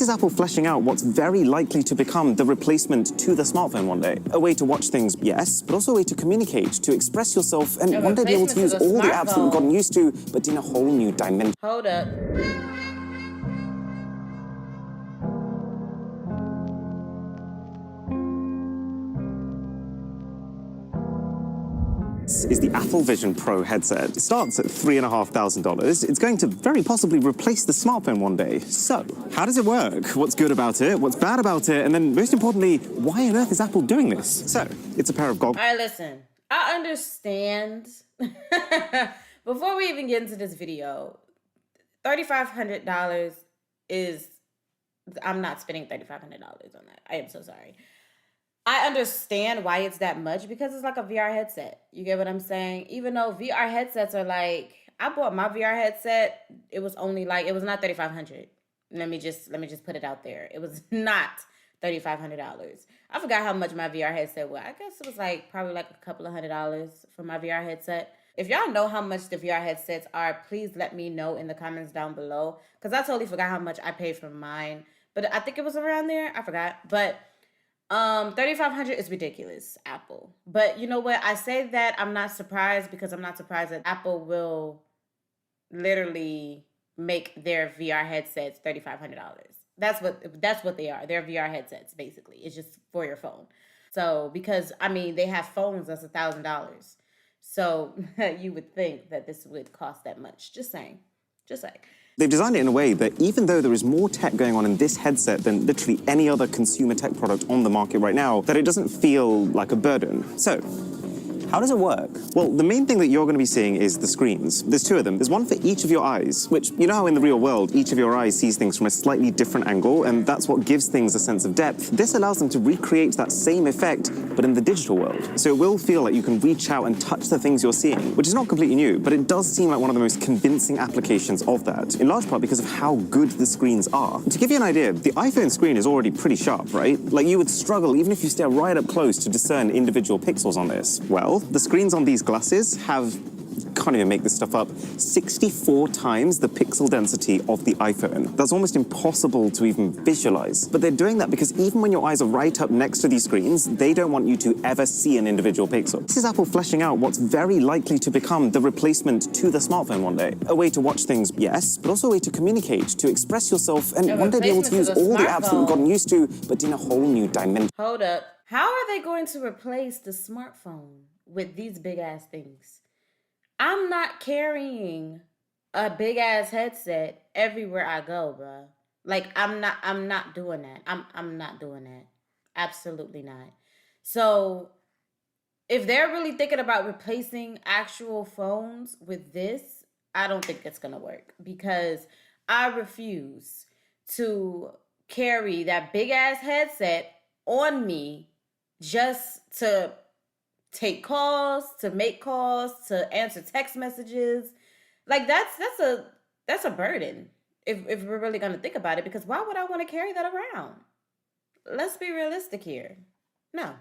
This is Apple fleshing out what's very likely to become the replacement to the smartphone one day. A way to watch things, yes, but also a way to communicate, to express yourself, and one day be able to use all the apps that we've gotten used to, but in a whole new dimension. Hold up. Is the Apple Vision Pro headset. It starts at $3,500. It's going to very possibly replace the smartphone one day. So, how does it work? What's good about it? What's bad about it? And then, most importantly, why on earth is Apple doing this? So, it's a pair of goggles. All right, listen. I understand. Before we even get into this video, $3,500 is... I'm not spending $3,500 on that. I am so sorry. I understand why it's that much because it's like a VR headset. You get what I'm saying? Even though VR headsets are like, I bought my VR headset. It was only like, it was not $3,500. Let me just put it out there. It was not $3,500. I forgot how much my VR headset was. I guess it was like probably like a couple of $100 for my VR headset. If y'all know how much the VR headsets are, please let me know in the comments down below. Because I totally forgot how much I paid for mine. But I think it was around there. I forgot. But $3,500 is ridiculous, Apple. But you know what? I say that I'm not surprised because I'm not surprised that Apple will literally make their VR headsets $3,500. That's what they are. They're VR headsets, basically. It's just for your phone. So, because, I mean, they have phones that's $1,000. So, you would think that this would cost that much. Just saying. Just saying. They've designed it in a way that even though there is more tech going on in this headset than literally any other consumer tech product on the market right now, that it doesn't feel like a burden. So, how does it work? Well, the main thing that you're going to be seeing is the screens. There's two of them. There's one for each of your eyes, which, you know how in the real world, each of your eyes sees things from a slightly different angle, and that's what gives things a sense of depth. This allows them to recreate that same effect, but in the digital world. So it will feel like you can reach out and touch the things you're seeing, which is not completely new, but it does seem like one of the most convincing applications of that, in large part because of how good the screens are. To give you an idea, the iPhone screen is already pretty sharp, right? Like, you would struggle, even if you stare right up close, to discern individual pixels on this. Well, the screens on these glasses have, can't even make this stuff up, 64 times the pixel density of the iPhone. That's almost impossible to even visualize. But they're doing that because even when your eyes are right up next to these screens, they don't want you to ever see an individual pixel. This is Apple fleshing out what's very likely to become the replacement to the smartphone one day. A way to watch things, yes, but also a way to communicate, to express yourself, and one day be able to use all the apps that we've gotten used to, but in a whole new dimension. Hold up. How are they going to replace the smartphone with these big-ass things? I'm not carrying a big-ass headset everywhere I go, bro. Like, I'm not doing that. I'm not doing that. Absolutely not. So, if they're really thinking about replacing actual phones with this, I don't think it's going to work. Because I refuse to carry that big-ass headset on me just to take calls, to make calls, to answer text messages. Like, that's a burden if we're really going to think about it, because why would I want to carry that around? Let's be realistic here. No.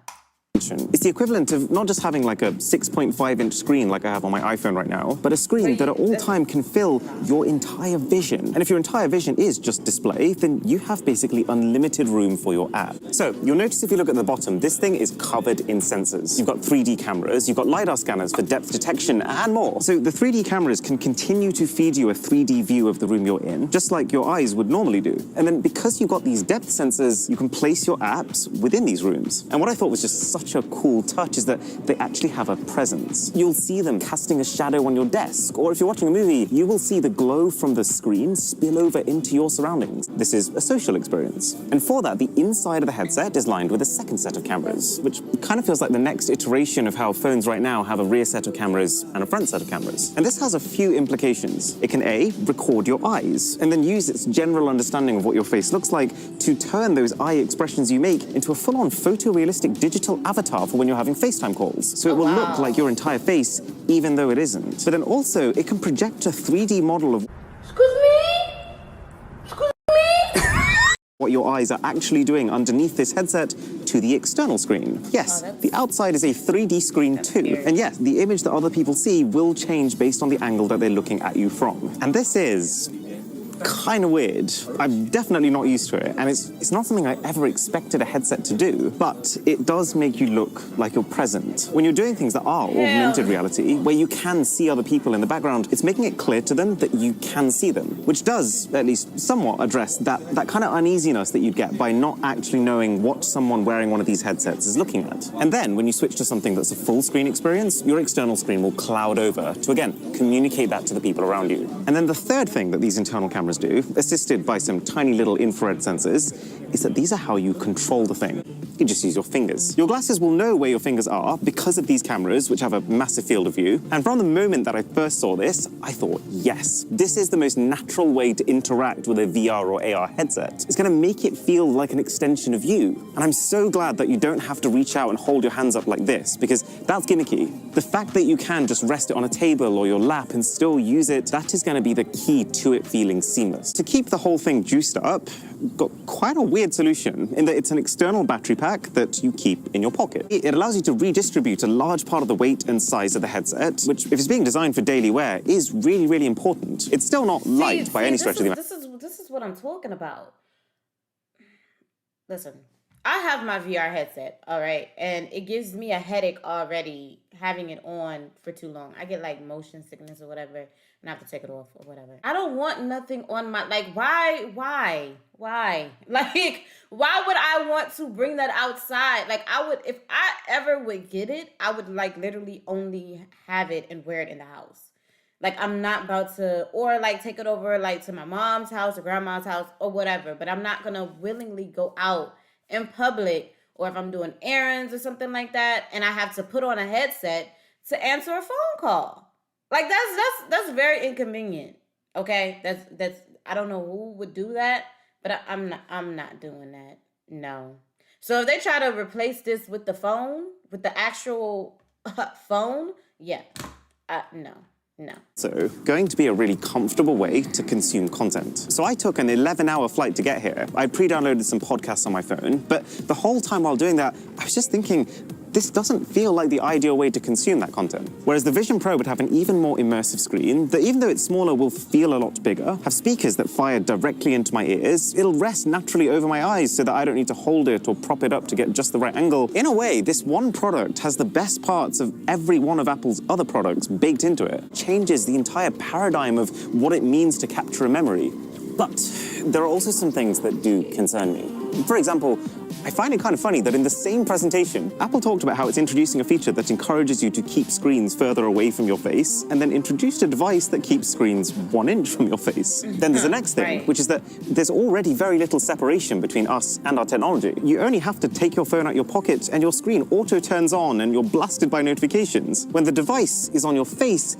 It's the equivalent of not just having like a 6.5-inch screen like I have on my iPhone right now, but a screen that at all time can fill your entire vision. And if your entire vision is just display, then you have basically unlimited room for your app. So you'll notice if you look at the bottom, this thing is covered in sensors. You've got 3D cameras, you've got LiDAR scanners for depth detection and more. So the 3D cameras can continue to feed you a 3D view of the room you're in, just like your eyes would normally do. And then because you've got these depth sensors, you can place your apps within these rooms. And what I thought was just such a cool touch is that they actually have a presence. You'll see them casting a shadow on your desk, or if you're watching a movie, you will see the glow from the screen spill over into your surroundings. This is a social experience. And for that, the inside of the headset is lined with a second set of cameras, which kind of feels like the next iteration of how phones right now have a rear set of cameras and a front set of cameras. And this has a few implications. It can A, record your eyes, and then use its general understanding of what your face looks like to turn those eye expressions you make into a full-on photorealistic digital avatar for when you're having FaceTime calls. So it will look like your entire face, even though it isn't. But then also, it can project a 3D model of what your eyes are actually doing underneath this headset to the external screen. Yes, the outside is a 3D screen too. And yes, the image that other people see will change based on the angle that they're looking at you from. And this is kind of weird. I'm definitely not used to it, and it's not something I ever expected a headset to do, but it does make you look like you're present. When you're doing things that are augmented reality, where you can see other people in the background, it's making it clear to them that you can see them, which does at least somewhat address that kind of uneasiness that you'd get by not actually knowing what someone wearing one of these headsets is looking at. And then when you switch to something that's a full screen experience, your external screen will cloud over to, again, communicate that to the people around you. And then the third thing that these internal cameras do, assisted by some tiny little infrared sensors, is that these are how you control the thing. You just use your fingers. Your glasses will know where your fingers are because of these cameras, which have a massive field of view. And from the moment that I first saw this, I thought, yes, this is the most natural way to interact with a VR or AR headset. It's going to make it feel like an extension of you. And I'm so glad that you don't have to reach out and hold your hands up like this, because that's gimmicky. The fact that you can just rest it on a table or your lap and still use it, that is going to be the key to it feeling seamless. To keep the whole thing juiced up, got quite a weird solution in that it's an external battery pack that you keep in your pocket. It allows you to redistribute a large part of the weight and size of the headset, which, if it's being designed for daily wear, is really, really important. It's still not light by any stretch of the imagination. This is what I'm talking about. Listen, I have my VR headset, all right, and it gives me a headache already having it on for too long. I get like motion sickness or whatever, and I have to take it off or whatever. I don't want nothing on my, like, why? Like, why would I want to bring that outside? Like, I would, if I ever would get it, I would like literally only have it and wear it in the house. Like, I'm not about to, or like take it over like to my mom's house or grandma's house or whatever, but I'm not gonna willingly go out in public, or if I'm doing errands or something like that, and I have to put on a headset to answer a phone call. Like, that's very inconvenient. Okay, that's I don't know who would do that, but I'm not doing that. No. So if they try to replace this with the phone, with the actual phone, yeah, no. So, going to be a really comfortable way to consume content. So I took an 11-hour flight to get here. I pre-downloaded some podcasts on my phone, but the whole time while doing that, I was just thinking, this doesn't feel like the ideal way to consume that content. Whereas the Vision Pro would have an even more immersive screen that, even though it's smaller, will feel a lot bigger, have speakers that fire directly into my ears, it'll rest naturally over my eyes so that I don't need to hold it or prop it up to get just the right angle. In a way, this one product has the best parts of every one of Apple's other products baked into it. It changes the entire paradigm of what it means to capture a memory. But there are also some things that do concern me. For example, I find it kind of funny that in the same presentation, Apple talked about how it's introducing a feature that encourages you to keep screens further away from your face, and then introduced a device that keeps screens 1 inch from your face. Then there's the next thing, which is that there's already very little separation between us and our technology. You only have to take your phone out your pocket and your screen auto turns on and you're blasted by notifications. When the device is on your face,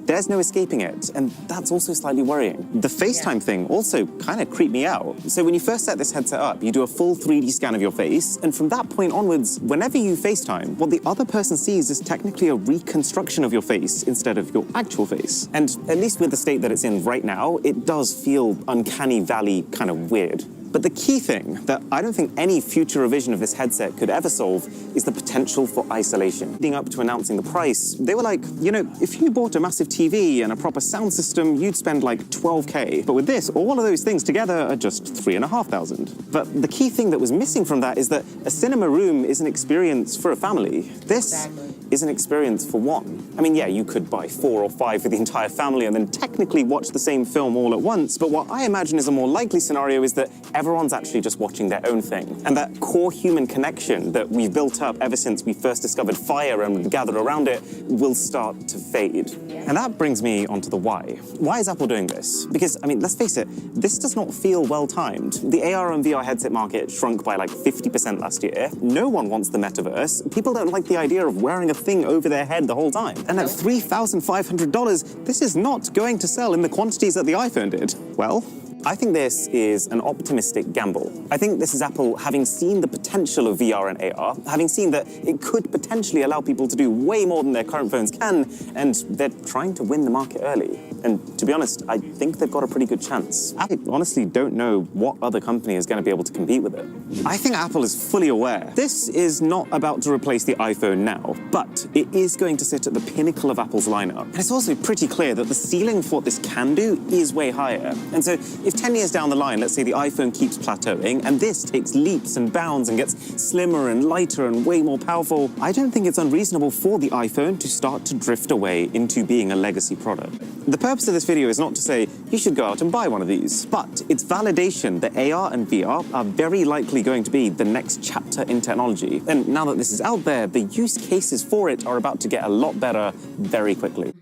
there's no escaping it, and that's also slightly worrying. The FaceTime thing also kind of creeped me out. So when you first set this headset up, you do a full 3D scan of your face, and from that point onwards, whenever you FaceTime, what the other person sees is technically a reconstruction of your face instead of your actual face. And at least with the state that it's in right now, it does feel uncanny valley kind of weird. But the key thing that I don't think any future revision of this headset could ever solve is the potential for isolation. Leading up to announcing the price, they were like, you know, if you bought a massive TV and a proper sound system, you'd spend like $12K. But with this, all of those things together are just $3,500. But the key thing that was missing from that is that a cinema room is an experience for a family. This is an experience for one. I mean, yeah, you could buy 4 or 5 for the entire family and then technically watch the same film all at once. But what I imagine is a more likely scenario is that everyone's actually just watching their own thing. And that core human connection that we've built up ever since we first discovered fire and gathered around it will start to fade. And that brings me onto the why. Why is Apple doing this? Because, I mean, let's face it, this does not feel well-timed. The AR and VR headset market shrunk by like 50% last year. No one wants the metaverse. People don't like the idea of wearing a thing over their head the whole time. And at $3,500, this is not going to sell in the quantities that the iPhone did. Well, I think this is an optimistic gamble. I think this is Apple having seen the potential of VR and AR, having seen that it could potentially allow people to do way more than their current phones can, and they're trying to win the market early. And to be honest, I think they've got a pretty good chance. I honestly don't know what other company is going to be able to compete with it. I think Apple is fully aware. This is not about to replace the iPhone now, but it is going to sit at the pinnacle of Apple's lineup. And it's also pretty clear that the ceiling for what this can do is way higher. And so if 10 years down the line, let's say the iPhone keeps plateauing and this takes leaps and bounds and gets slimmer and lighter and way more powerful, I don't think it's unreasonable for the iPhone to start to drift away into being a legacy product. The purpose of this video is not to say you should go out and buy one of these, but it's validation that AR and VR are very likely going to be the next chapter in technology. And now that this is out there, the use cases for it are about to get a lot better very quickly.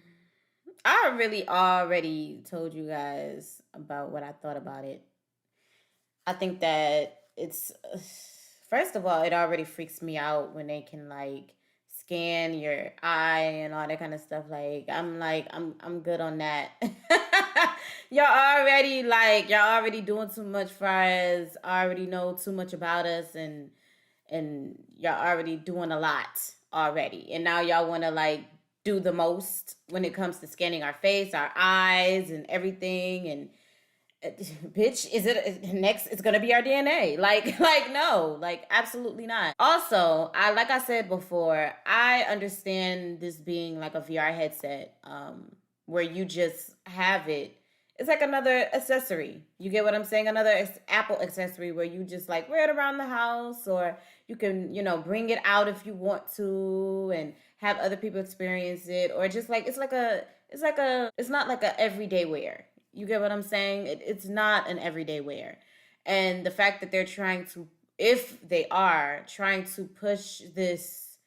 I really already told you guys about what I thought about it. I think that it's, first of all, it already freaks me out when they can like scan your eye and all that kind of stuff. I'm good on that. Y'all already doing too much for us, already know too much about us, and y'all already doing a lot already. And now y'all want to like do the most when it comes to scanning our face, our eyes, and everything. And bitch, is it next? It's gonna be our DNA. No, absolutely not. Also, like I said before, I understand this being like a VR headset, where you just have it. It's like another accessory. You get what I'm saying? Another Apple accessory where you just like wear it around the house, or you can, bring it out if you want to and have other people experience it, or just like it's not like a everyday wear. You get what I'm saying? It's not an everyday wear. And the fact that they're if they are trying to push this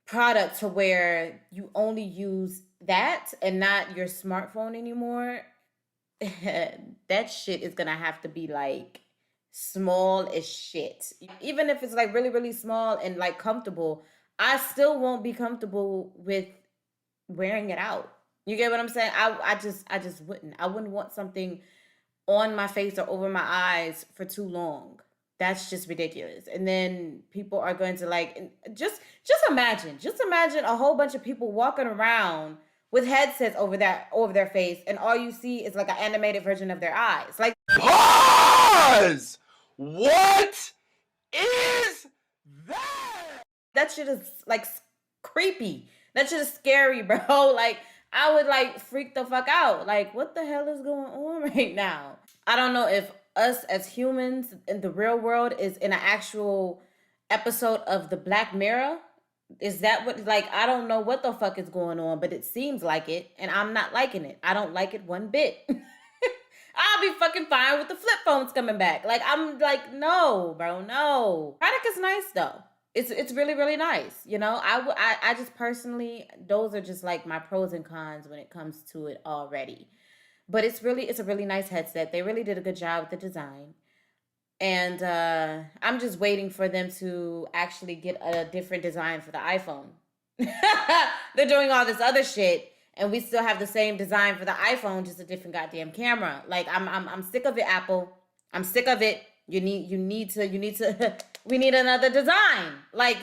product to where you only use that and not your smartphone anymore, that shit is gonna have to be like small as shit. Even if it's like really, really small and like comfortable, I still won't be comfortable with wearing it out. You get what I'm saying? I just wouldn't. I wouldn't want something on my face or over my eyes for too long. That's just ridiculous. And then people are going to like just imagine a whole bunch of people walking around with headsets over their face, and all you see is like an animated version of their eyes. Like, pause! What is that? That shit is like creepy. That shit is scary, bro. Like, I would like freak the fuck out. Like, what the hell is going on right now? I don't know if us as humans in the real world is in an actual episode of the Black Mirror. Is that what, like, I don't know what the fuck is going on, but it seems like it, and I'm not liking it. I don't like it one bit. I'll be fucking fine with the flip phones coming back. Like, I'm like, no, bro, no. Product is nice, though. It's really, really nice. I just personally, those are just like my pros and cons when it comes to it already. But it's a really nice headset. They really did a good job with the design. And I'm just waiting for them to actually get a different design for the iPhone. They're doing all this other shit, and we still have the same design for the iPhone, just a different goddamn camera. Like, I'm sick of it, Apple. I'm sick of it. You need to we need another design. Like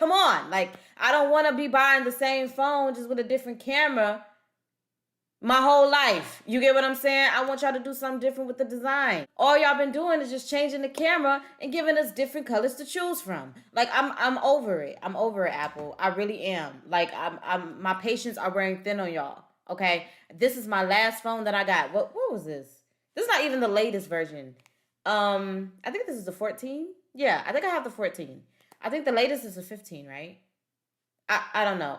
come on. Like, I don't want to be buying the same phone just with a different camera my whole life. You get what I'm saying? I want y'all to do something different with the design. All y'all been doing is just changing the camera and giving us different colors to choose from. Like, I'm over it. I'm over it, Apple. I really am. Like, my patience are wearing thin on y'all. Okay? This is my last phone that I got. What was this? This is not even the latest version. I think this is the 14. Yeah, I think I have the 14. I think the latest is the 15, right? I don't know.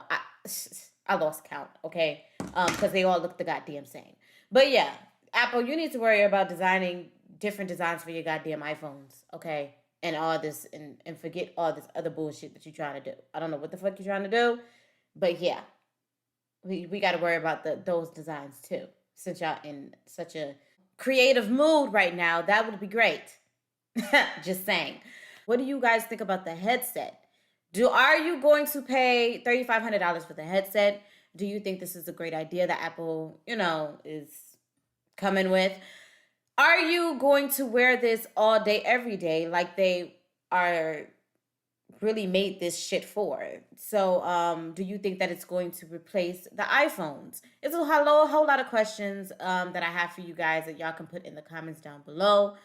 I lost count, okay? Because they all look the goddamn same. But yeah, Apple, you need to worry about designing different designs for your goddamn iPhones, okay? And all this, and forget all this other bullshit that you're trying to do. I don't know what the fuck you're trying to do, but yeah, we got to worry about those designs too. Since y'all in such a creative mood right now, that would be great. Just saying. What do you guys think about the headset? Are you going to pay $3,500 for the headset? Do you think this is a great idea that Apple, is coming with? Are you going to wear this all day, every day, like they are really made this shit for? So, do you think that it's going to replace the iPhones? It's a whole lot of questions that I have for you guys that y'all can put in the comments down below.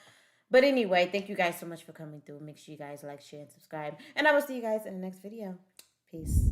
But anyway, thank you guys so much for coming through. Make sure you guys like, share, and subscribe. And I will see you guys in the next video. Peace.